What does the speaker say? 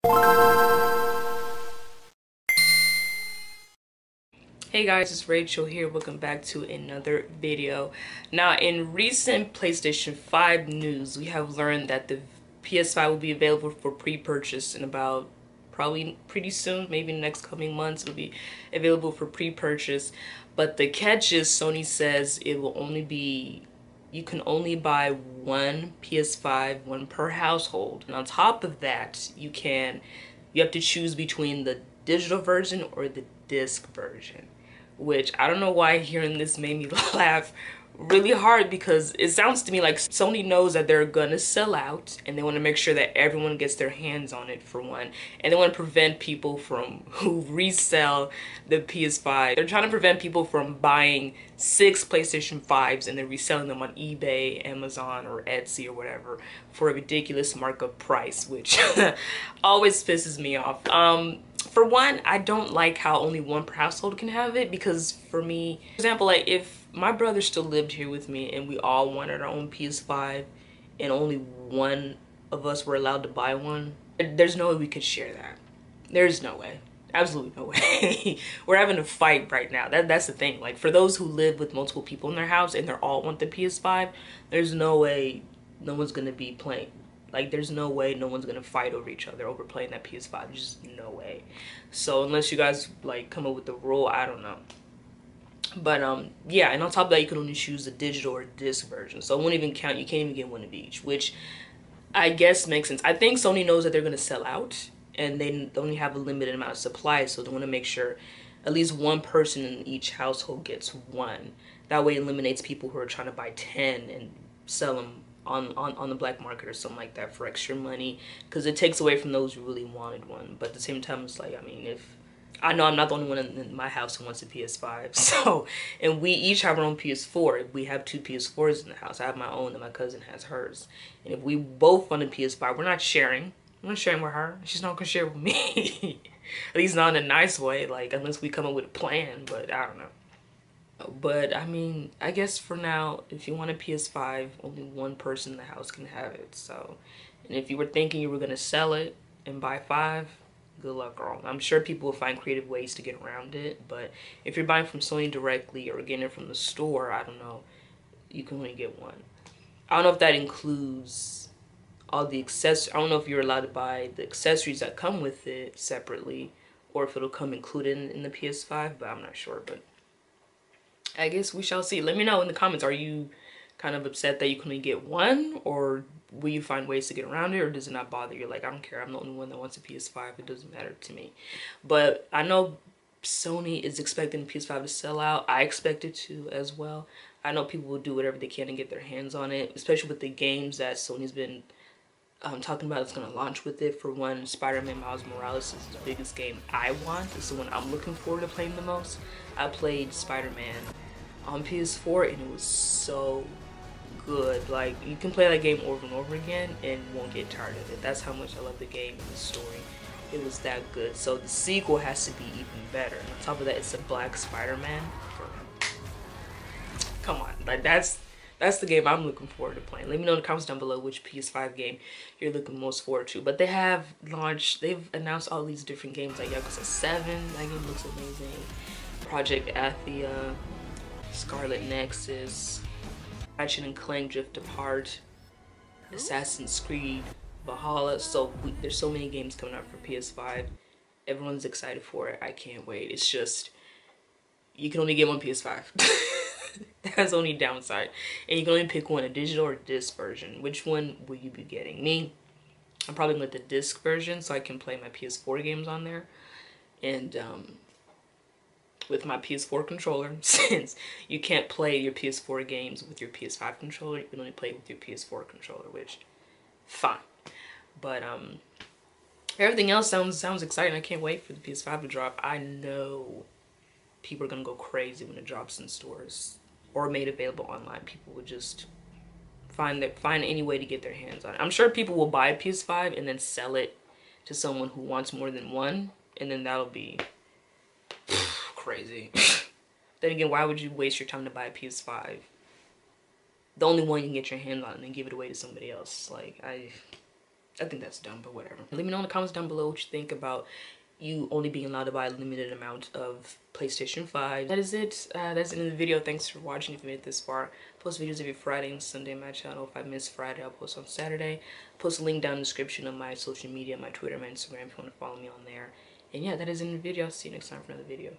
Hey guys, it's Rachel here. Welcome back to another video. Now, in recent PlayStation 5 news, we have learned that the PS5 will be available for pre-purchase in about probably pretty soon, maybe in the next coming months. It'll be available for pre-purchase. But the catch is Sony says it will only be, you can only buy one PS5, one per household. And on top of that, you have to choose between the digital version or the disc version, which I don't know why hearing this made me laugh really hard, because it sounds to me like Sony knows that they're gonna sell out and they want to make sure that everyone gets their hands on it, for one, and they want to prevent people from who resell the PS5. They're trying to prevent people from buying 6 PlayStation 5s and then reselling them on eBay, Amazon, or Etsy or whatever for a ridiculous markup price, which always pisses me off. For one, I don't like how only one per household can have it, because for me, for example, like if my brother still lived here with me and we all wanted our own PS5 and only one of us were allowed to buy one, there's no way we could share that. There's no way. Absolutely no way. We're having a fight right now. That's the thing. Like, for those who live with multiple people in their house and they all want the PS5, there's no way no one's gonna be playing. Like, there's no way no one's gonna fight over each other over playing that PS5. There's just no way. So unless you guys like come up with the rule, I don't know. But yeah, and on top of that, you can only choose the digital or disc version. So it won't even count. You can't even get one of each, which I guess makes sense. I think Sony knows that they're gonna sell out and they only have a limited amount of supply, so they want to make sure at least one person in each household gets one. That way it eliminates people who are trying to buy 10 and sell them on the black market or something like that for extra money, because it takes away from those who really wanted one. But at the same time, it's like, I mean, if I know I'm not the only one in my house who wants a PS5, so, and we each have our own PS4. If we have 2 PS4s in the house, I have my own and my cousin has hers, and if we both want a PS5, we're not sharing. I'm not sharing with her. She's not gonna share with me. At least not in a nice way, like, unless we come up with a plan. But I don't know. But I mean, I guess for now, if you want a PS5, only one person in the house can have it. So, and if you were thinking you were gonna sell it and buy 5, good luck, girl. I'm sure people will find creative ways to get around it. But if you're buying from Sony directly or getting it from the store, I don't know, you can only get one. I don't know if that includes all the accessories. I don't know if you're allowed to buy the accessories that come with it separately, or if it'll come included in the PS5, but I'm not sure. But I guess we shall see. Let me know in the comments. Are you kind of upset that you can only get one, or will you find ways to get around it, or does it not bother you? Like, I don't care. I'm the only one that wants a PS5. It doesn't matter to me. But I know Sony is expecting the PS5 to sell out. I expect it to as well. I know people will do whatever they can to get their hands on it, especially with the games that Sony's been talking about it's going to launch with it. For one, Spider-Man Miles Morales is the biggest game I want. It's the one I'm looking forward to playing the most. I played Spider-Man on PS4 and it was so good. Like, you can play that game over and over again and won't get tired of it. That's how much I love the game and the story. It was that good. So the sequel has to be even better. And on top of that, it's a black Spider-Man. Come on, like, that's the game I'm looking forward to playing. Let me know in the comments down below which PS5 game you're looking most forward to. But they've announced all these different games, like Yakuza 7, that game looks amazing. Project Athia, Scarlet Nexus, Ratchet and Clank Drift Apart, Assassin's Creed, Valhalla. So there's so many games coming out for PS5. Everyone's excited for it. I can't wait. It's just, you can only get one PS5. That's the only downside. And you can only pick one, a digital or disc version. Which one will you be getting? Me, I'm probably gonna get the disc version so I can play my PS4 games on there. And with my PS4 controller, since you can't play your PS4 games with your PS5 controller, you can only play with your PS4 controller, which, fine. But everything else sounds exciting. I can't wait for the PS5 to drop. I know people are gonna go crazy when it drops in stores or made available online. People will just find any way to get their hands on it. I'm sure people will buy a PS5 and then sell it to someone who wants more than one, and then that'll be crazy. Then again, why would you waste your time to buy a PS5? The only one you can get your hands on and then give it away to somebody else. Like, I think that's dumb, but whatever. Let me know in the comments down below what you think about you only being allowed to buy a limited amount of PlayStation 5. That is it. That's the end of the video. Thanks for watching if you made it this far. I post videos every Friday and Sunday on my channel. If I miss Friday, I'll post on Saturday. Post a link down in the description of my social media, my Twitter, my Instagram if you want to follow me on there. And yeah, that is the end of the video. I'll see you next time for another video.